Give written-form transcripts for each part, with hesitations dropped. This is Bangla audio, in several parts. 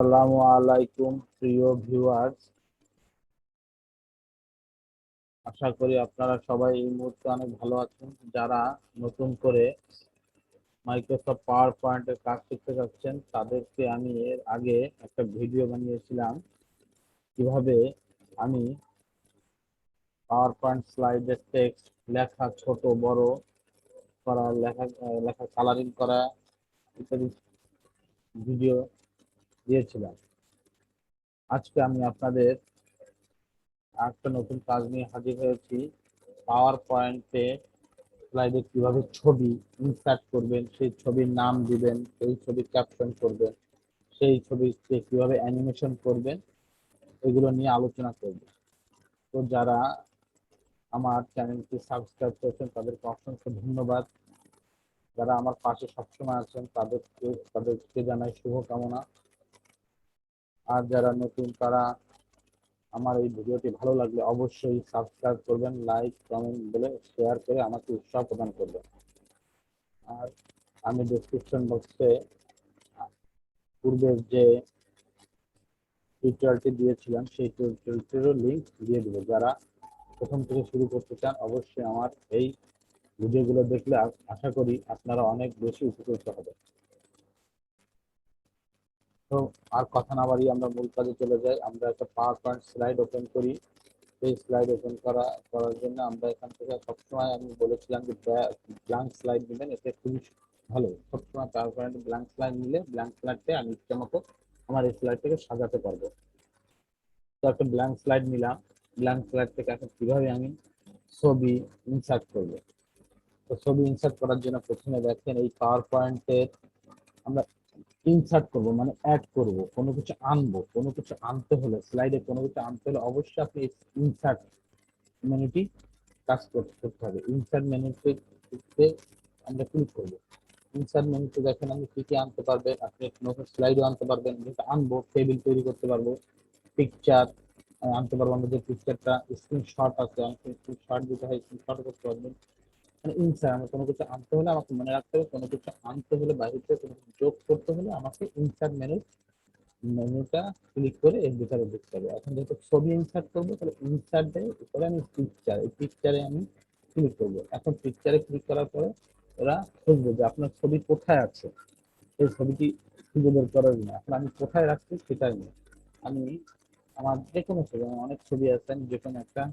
আসসালামু আলাইকুম প্রিয় ভিউয়ার্স, আশা করি আপনারা সবাই এই মুহূর্তে অনেক ভালো আছেন। যারা নতুন করে মাইক্রোসফট পাওয়ার পয়েন্টের কাজ শিখতে যাচ্ছেন তাদেরকে আমি এর আগে একটা ভিডিও বানিয়েছিলাম কিভাবে আমি পাওয়ার পয়েন্ট স্লাইডের টেক্সট লেখা ছোট বড় করা, লেখা লেখা কালারিং করা ইত্যাদি ভিডিও দিয়েছিলাম। আজকে আমি আপনাদের একটা নতুন কাজ নিয়ে হাজির হয়েছি। পাওয়ার পয়েন্টে স্লাইডে কিভাবে ছবি ইনসার্ট করবেন, সেই ছবির নাম দিবেন, সেই ছবি ক্যাপশন করবেন, সেই ছবিকে কিভাবে অ্যানিমেশন করবেন, এগুলো নিয়ে আলোচনা করব। তো যারা আমার চ্যানেলটি সাবস্ক্রাইব করেছেন তাদেরকে অসংখ্য ধন্যবাদ। যারা আমার পাশে সবসময় আছেন তাদেরকে জানাই শুভকামনা। আর যারা নতুন তারা আমার এই ভিডিওটি ভালো লাগলে অবশ্যই সাবস্ক্রাইব করবেন, লাইক কমেন্ট বলে শেয়ার করে আমাকে উৎসাহ প্রদান করবেন। আর আমি ডেসক্রিপশন বক্সে পূর্বের যে টিউটোরিয়ালটি দিয়েছিলাম সেই টিউটোরিয়ালটিরও লিঙ্ক দিয়ে দেবো। যারা প্রথম থেকে শুরু করতে চান অবশ্যই আমার এই ভিডিওগুলো দেখলে আশা করি আপনারা অনেক বেশি উপকৃত হবেন। তো আর কথা না বাড়িয়ে আমরা মূল কাজে চলে যাই। আমরা একটা পাওয়ার পয়েন্ট স্লাইড ওপেন করি। এই স্লাইড ওপেন করার জন্য আমরা এখান থেকে সবসময় আমি বলেছিলাম যে ব্ল্যাঙ্ক স্লাইড নেবেন, এতে খুবই ভালো। সবসময় পাওয়ার পয়েন্ট ব্ল্যাঙ্ক স্লাইড নিলে ব্ল্যাঙ্ক স্লাইডে আমি ইচ্ছা মতো আমার এই স্লাইডটাকে সাজাতে পারবো। তো একটা ব্ল্যাঙ্ক স্লাইড নিলাম। ব্ল্যাঙ্ক স্লাইড থেকে এখন কিভাবে আমি ছবি ইনসার্ট করব। তো ছবি ইনসার্ট করার জন্য প্রথমে দেখেন এই পাওয়ার পয়েন্টের আমরা ইনসার্ট করব মানে অ্যাড করব, কোনো কিছু আনবো, কোনো কিছু আনতে হলে স্লাইডে কোনো কিছু আনতে হলে অবশ্যই আপনি ইনসার্ট মেনুটি কাজ করতে হবে। ইনসার্ট মেনুতে আমরা ক্লিক করব। ইনসার্ট মেনুতে দেখেন আপনি কি কি আনতে পারবেন। আপনি নতুন স্লাইডও আনতে পারবেন, যেটা আনবো টেবিল তৈরি করতে পারবো, পিকচার আনতে পারবো। আমরা যে পিকচারটা স্ক্রিনশট আছে স্ক্রিনশট দিতে হয় স্ক্রিনশট করতে পারবেন। মানে ইনসার্ট আমরা কোনো কিছু আনতে হলে আমাকে মনে রাখতে হবে, কোনো কিছু আনতে হলে বাইরে থেকে কোনো কিছু যোগ করতে হলে আমাকে ইনসার্ট মেনুটা ক্লিক করে এর ভিতরে ঢুকতে হবে। এখন যেহেতু ছবি ইনসার্ট করবো তাহলে ইনসার্টের উপরে আমি এই পিকচারে আমি ক্লিক করবো। এখন পিকচারে ক্লিক করার পরে ওরা খুঁজবে যে আপনার ছবি কোথায় আছে, এই ছবিটি খুঁজে বের করার জন্য। এখন আমি কোথায় রাখছি সেটাই নেই, আমি আমার যে কোনো ছবি, আমার অনেক ছবি আছে, আমি যে কোনো একটা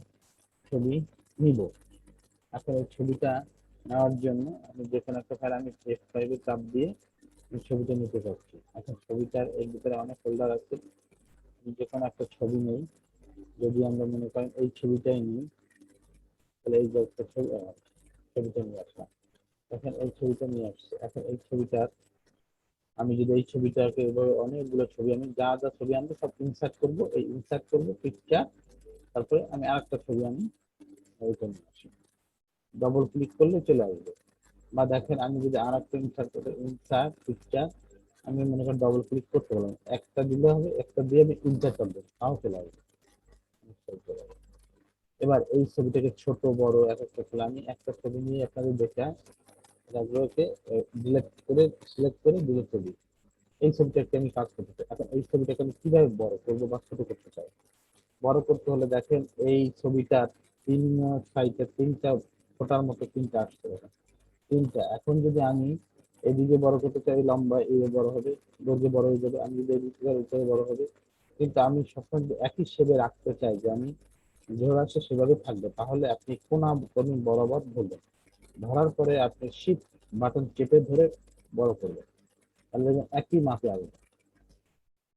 ছবি নিব। এখন এই ছবিটা নেওয়ার জন্য আমি যে কোনো একটা ফাইল আমি F5 চাপ দিয়ে এই ছবিটা নিতে চাচ্ছি। এখন ছবিটার এর ভিতরে অনেক ফোল্ডার আছে, যে কোনো একটা ছবি নেই। যদি আমরা মনে করেন এই ছবিটাই নিই, তাহলে এই যে একটা ছবিটা নিয়ে আসলাম। এখন এই ছবিটা নিয়ে আসছে। এখন এই ছবিটার আমি যদি এই ছবিটাকে এভাবে অনেকগুলো ছবি আমি যা যা ছবি আনবো সব ইনসার্ট করবো, এই ইনসার্ট করবো পিকচার, তারপরে আমি আরেকটা ছবি আমি ওইটা নিয়ে আসি, ডবল ক্লিক করলে চলে আসবে। বা দেখেন আমি যদি আর একটা ইনসার্ট করতে ইনসার্ট পিকচার, আমি মনে করেন ডবল ক্লিক করতে পারলাম, একটা দিলে হবে, একটা দিয়ে আমি ইনসার্ট করবো তাও চলে আসবে। এবার এই ছবিটাকে ছোট বড় এক একটা করে আমি একটা ছবি নিয়ে আপনাদের দেখে রাখবোকে সিলেক্ট করে ডিলিট করে দিই। এই ছবিটাকে আমি কাজ করতে চাই। এখন এই ছবিটাকে আমি কিভাবে বড় করবো বা ছোট করতে চাই। বড় করতে হলে দেখেন এই ছবিটার তিন সাইডে তিনটা ফোটার মতো তিনটা আসতে হবে, তিনটা। এখন যদি আমি এদিকে বড় করতে চাই লম্বা এই বড় হবে, দৈর্ঘ্যে বড় হয়ে যাবে। আমি যদি এদিকে উপরে বড় হবে, কিন্তু আমি সবসময় একই শেপে রাখতে চাই যে আমি যেভাবে আছে সেভাবে থাকবে, তাহলে আপনি কোনা কোণ বরাবর ধরবেন। ধরার পরে আপনি শিফট বাটন চেপে ধরে বড় করবেন, তাহলে দেখবেন একই মাপে আসবে,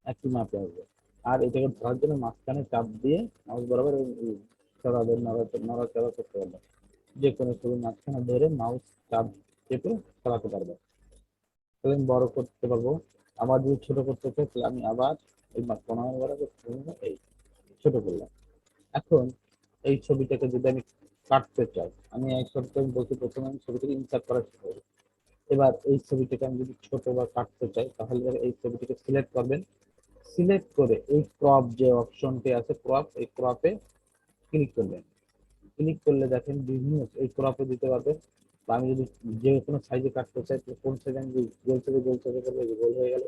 একই মাপে আসবে। আর এটাকে ধরার জন্য মাঝখানে চাপ দিয়ে মাউস বরাবর সরাবেন, নড়াচড়া করতে পারবেন। যে কোনো ছবি মাঝখানে ধরে মাউস চাপ চেপে সরাতে পারবেন, তাহলে আমি বড় করতে পারবো। আবার যদি ছোট করতে চাই তাহলে আমি আবার এই পনেরো বরাবর এই ছোট করলাম। এখন এই ছবিটাকে যদি আমি কাটতে চাই, আমি এই ছবিটা বলছি প্রথমে আমি ছবিটাকে ইনসার্ট করা শুরু করবো। এবার এই ছবিটাকে আমি যদি ছোট বা কাটতে চাই তাহলে এই ছবিটাকে সিলেক্ট করবেন। সিলেক্ট করে এই ক্রপ যে অপশনটি আছে ক্রপ, এই ক্রপে ক্লিক করবেন। ক্লিক করলে দেখেন বিভিন্ন এই ক্রপে দিতে পারবেন। বা আমি যদি যে কোনো সাইজে কাটতে চাই কোন সাইজে আমি গোল থেকে করলে গোল হয়ে গেল।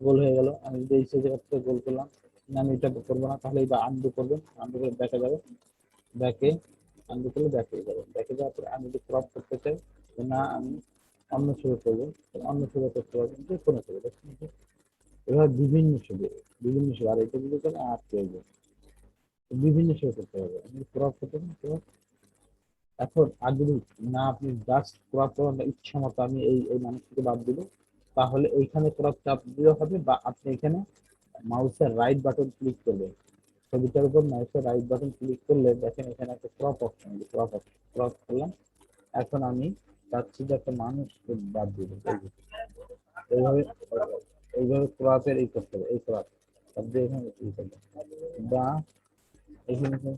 গোল হয়ে গেল। আমি যদি এই জায়গা থেকে গোল করলাম, না আমি এটা করবো না, তাহলে এটা আনডু করবেন, আনডু করে ব্যাকে যাবে, ব্যাকে আনডু করলে ব্যাকে যাবে, ব্যাকে যাওয়ার পরে আমি যদি ক্রপ করতে চাই, না আমি অন্য ছবি করবো, অন্য ছবি করতে পারবেন, যে কোনো ছবি দেখুন। এবার বিভিন্ন ছবি, বিভিন্ন ছবি, আর এটা যদি করেন আর প্রয়োজন বিভিন্ন ছবি করতে হবে, আপনি ক্রপ করতে পারেন। এখন আর যদি না আপনি জাস্ট ক্রপ করার ইচ্ছা মতো আমি এই মানুষটিকে বাদ দিব, তাহলে এইখানে ক্রপ চাপ দিলেও হবে, বা আপনি এখানে মাউসের রাইট বাটন ক্লিক করবেন, ছবিটার উপর মাউসের রাইট বাটন ক্লিক করলে দেখেন এখানে একটা crop option, crop option crop করলাম। এখন আমি চাচ্ছি যে একটা মানুষকে বাদ দিব, এইভাবে এইভাবে ক্রপের এই করতে হবে, এই ক্রপ তারপরে এখানে এই করতে হবে। বা এখানে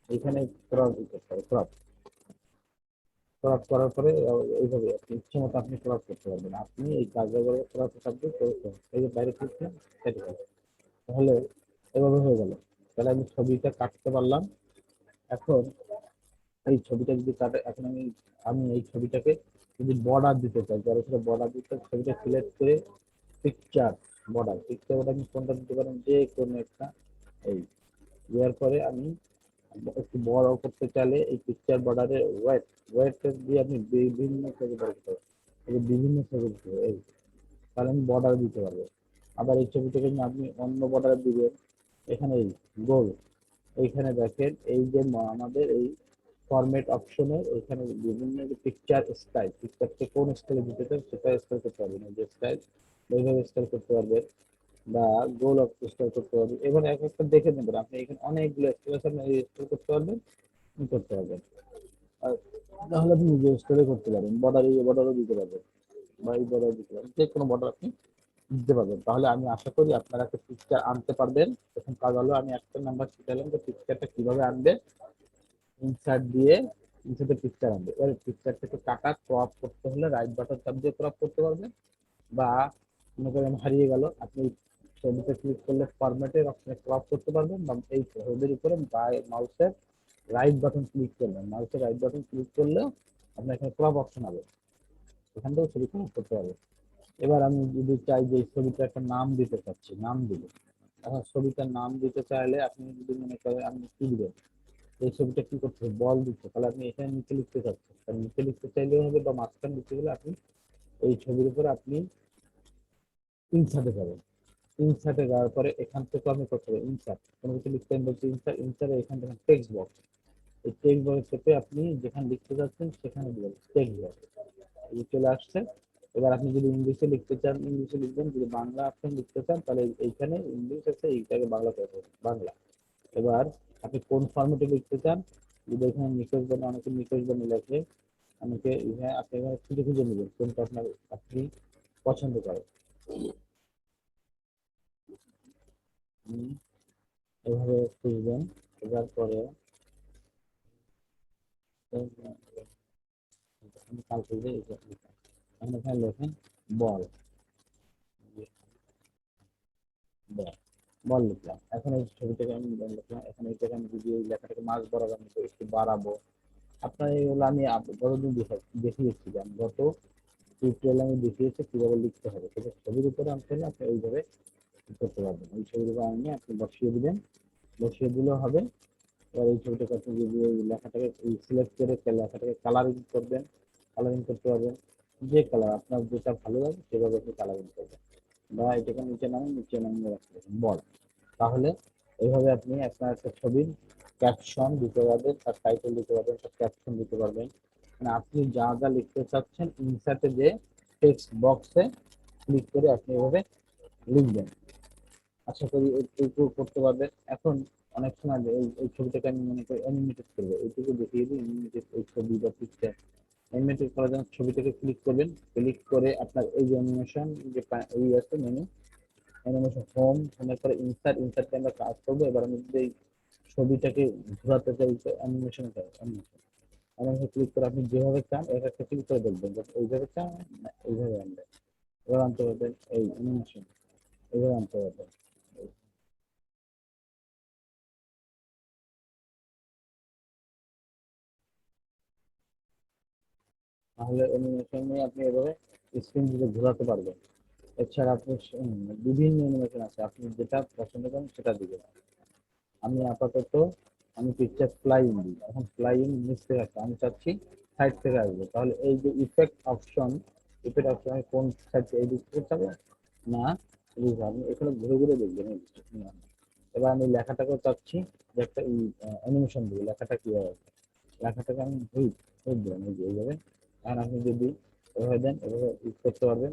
এখানে ক্রপ করতে হবে, ক্রপ ক্রপ করার পরে এইভাবে আপনি ইচ্ছে মতো আপনি ক্রপ করতে পারবেন, আপনি এই কাজগুলো ক্রপ শব্দ করেছেন, এই যে বাইরে ক্লিক কেটে গেল, তাহলে এভাবে হয়ে গেল। তাহলে আমি ছবিটা কাটতে পারলাম। এখন এই ছবিটা যদি কাটে, এখন আমি আমি এই ছবিটাকে যদি বর্ডার দিতে চাই, যারা সেটা বর্ডার দিতে চাই, ছবিটা সিলেক্ট করে পিকচার বর্ডার, পিকচার বর্ডার আমি কোনটা দিতে পারেন, যে কোনো একটা, এই দেওয়ার পরে আমি একটু বড় করতে চাইলে এই পিকচার বর্ডারে ওয়েট, ওয়েট দিয়ে আপনি বিভিন্ন ছবি করতে পারবেন, বিভিন্ন ছবি দিতে হবে, এই তাহলে আমি বর্ডার দিতে পারবো। আবার এই ছবিটাকে আপনি অন্য বর্ডার দিবেন, এখানে এই গোল, এইখানে দেখেন এই যে আমাদের এই ফরম্যাট অপশনে এখানে বিভিন্ন পিকচার স্টাইল, পিকচারকে কোন স্টাইলে দিতে চান সেটা স্টাইল করতে পারবেন, যে স্টাইল এইভাবে স্টাইল করতে পারবেন, বা গোল স্টাইল করতে পারবেন। এবার এক একটা দেখে নেবেন, আপনি এখানে অনেকগুলো স্টাইল আছে, আপনি স্টাইল করতে পারবেন, করতে পারবেন। আর তাহলে আপনি নিজে স্টাইলে করতে পারবেন, বর্ডার এই বর্ডারও দিতে পারবেন, বা এই বর্ডার দিতে পারবেন, যে কোনো বর্ডার আপনি দিতে পারবেন। তাহলে আমি আশা করি আপনারা একটা পিকচার আনতে পারবেন। প্রথম কাজ হলো আমি একটা নাম্বার শিখালাম যে পিকচারটা কিভাবে আনবে, ইনসার্ট দিয়ে ইনসার্টে পিকচার আনবে। এবার পিকচারটাকে কাটা ক্রপ করতে হলে রাইট বাটন চাপ দিয়ে ক্রপ করতে পারবেন, বা মনে করেন হারিয়ে গেল, আপনি ছবিতে ক্লিক করলে ফরম্যাটের অপশনে ক্রপ করতে পারবেন, বা এই ছবির উপরে মাউসের রাইট বাটন ক্লিক করবেন, মাউসের রাইট বাটন ক্লিক করলেও আপনার এখানে ক্রপ অপশন হবে, এখান থেকে ছবি ক্রপ করতে পারবেন। এবার আমি যদি চাই যে এই ছবিটা একটা নাম দিতে চাচ্ছি, নাম দিব। এখন ছবিটার নাম দিতে চাইলে আপনি যদি মনে করেন আপনি কি দিবেন, এই ছবিটা কি করতে হবে, বল দিচ্ছে, তাহলে আপনি এখানে নিচে লিখতে চাচ্ছেন, তাহলে নিচে লিখতে চাইলেও হবে, বা মাঝখানে লিখতে গেলে আপনি এই ছবির উপরে আপনি ইনসার্টে যাবেন, ইনসার্টে যাওয়ার পরে এখান থেকে আপনি করতে হবে ইনসার্ট, কোনো কিছু লিখতে বলছে ইনসার্ট, ইনসার্টে এখান থেকে টেক্সট বক্স, এই টেক্সট বক্স থেকে আপনি যেখানে লিখতে চাচ্ছেন সেখানে দিবেন টেক্সট বক্স, এই চলে আসছে। এবার আপনি যদি ইংলিশে লিখতে চান ইংলিশে লিখবেন, যদি বাংলা অপশন লিখতে চান তাহলে এইখানে ইংলিশ আছে, এইটাকে বাংলা করতে হবে, বাংলা। এবার আপনি কোন ফরম্যাটে লিখতে চান, যদি এখানে নিকেশ বানি, অনেকে নিকেশ বানি লেখে, অনেকে এখানে আপনি এখানে খুঁজে খুঁজে নেবেন কোনটা আপনার আপনি পছন্দ করেন। হুম, এভাবে খুঁজবেন, খোঁজার পরে আমি কালকে যে আমি এখানে লেখেন বল, বল, বল লিখলাম। এখন এই ছবিটাকে আমি বল লিখলাম, এখন এইটাকে আমি যদি এই লেখাটাকে মাঝ বরাবর আমি একটু বাড়াবো, আপনার এগুলো আমি গতদিন দেখিয়েছি যে আমি গত টিউটোরিয়ালে আমি দেখিয়েছি কিভাবে লিখতে হবে, সেটা ছবির উপরে আনতে হলে আপনি এইভাবে করতে পারবেন, এই ছবির উপরে আনিয়ে আপনি বসিয়ে দিবেন, বসিয়ে দিলেও হবে। এবার এই ছবিটাকে আপনি যদি এই লেখাটাকে সিলেক্ট করে লেখাটাকে কালারিং করবেন, কালারিং করতে পারবেন, যে কালার আপনার যেটা ভালো লাগে সেভাবে আপনি কালারিং করবেন, বা এটাকে নিচে নামিয়ে রাখতে পারেন বল। তাহলে এইভাবে আপনি আপনার একটা ছবির ক্যাপশন দিতে পারবেন, তার টাইটেল দিতে পারবেন, তার ক্যাপশন দিতে পারবেন, মানে আপনি যা যা লিখতে চাচ্ছেন ইনসার্টে যে টেক্সট বক্সে ক্লিক করে আপনি এভাবে লিখবেন। আশা করি এইটুকু করতে পারবেন। এখন অনেক সময় এই ছবিটাকে আমি মনে করি অ্যানিমেটেড করবো, এইটুকু দেখিয়ে দিই অ্যানিমেটেড এই ছবি বা পিকচার। অ্যানিমেটেড করার জন্য ছবিটাকে ক্লিক করবেন, ক্লিক করে আপনার এই যে অ্যানিমেশন যে এই আছে মেনু, অ্যানিমেশন হোম, হোমের পরে ইনসার্ট, ইনসার্টে আমরা কাজ করবো। এবার আমি যদি এই ছবিটাকে ঘোরাতে চাই অ্যানিমেশন, অ্যানিমেশন অ্যানিমেশন ক্লিক করে আপনি যেভাবে চান এক একটা ক্লিক করে দেখবেন যে এইভাবে চান না এইভাবে আনবেন, এবার আনতে পারবেন এই অ্যানিমেশন, এইভাবে আনতে পারবেন। তাহলে অ্যানিমেশন নিয়ে আপনি এভাবে স্ক্রিন দিকে ঘোরাতে পারবেন। এছাড়া আপনি বিভিন্ন অ্যানিমেশন আছে, আপনি যেটা পছন্দ করেন সেটা দিবেন। আমি আপাতত আমি পিকচার ফ্লাইং দিই, এখন ফ্লাইং নিচ থেকে আসছে, আমি চাচ্ছি সাইড থেকে আসবে, তাহলে এই যে ইফেক্ট অপশন আমি কোন সাইড এই দিক থেকে যাবো না আপনি এখানে ঘুরে ঘুরে দেখবেন এই দিকটা। এবার আমি লেখাটাকেও চাচ্ছি যে একটা অ্যানিমেশন দিব, লেখাটা কি হবে, লেখাটাকে আমি হুইপ দিলাম এই যে এইভাবে। এখন আপনি যদি এভাবে দেন, এভাবে ইউজ করতে পারবেন।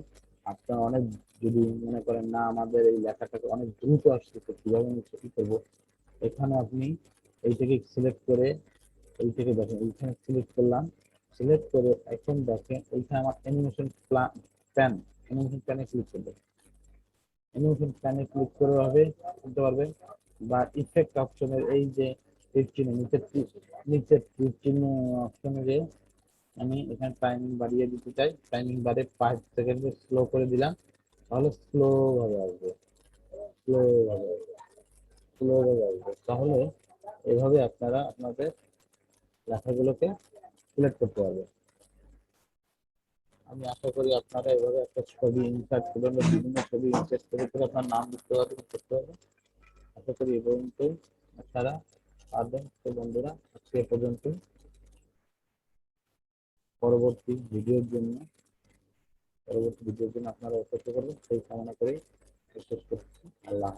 আপনার অনেক যদি মনে করেন না আমাদের এই লেখাটাকে অনেক দ্রুত আসতেছে, কিভাবে আমি কি করবো, এখানে আপনি এই থেকে সিলেক্ট করে, এই থেকে দেখেন এইখানে সিলেক্ট করলাম, সিলেক্ট করে এখন দেখেন এইখানে আমার প্যান অ্যানিমেশন প্যানে ক্লিক করবে, অ্যানিমেশন প্যানে ক্লিক করে হবে করতে পারবেন। বা ইফেক্ট অপশনের এই যে তীর চিহ্ন নিচের তীর চিহ্ন অপশনে যে আমি এখানে টাইমিং বাড়িয়ে দিতে চাই, টাইমিং বাড়ে 5 সেকেন্ডে স্লো করে দিলাম, তাহলে ভাবে আসবে, স্লো ভাবে স্লো ভাবে আসবে। তাহলে এভাবে আপনারা আপনাদের লেখাগুলোকে সিলেক্ট করতে পারবেন। আমি আশা করি আপনারা এভাবে একটা ছবি ইনসার্ট করে বিভিন্ন ছবি ইনসার্ট করে করে আপনার নাম লিখতে পারবেন, করতে পারবেন। আশা করি এ পর্যন্তই আপনারা পারবেন। তো বন্ধুরা, আজকে এ পর্যন্ত, পরবর্তী ভিডিওর জন্য আপনারা অপেক্ষা করবেন, সেই কামনা করে শেষ করছি। আল্লাহ।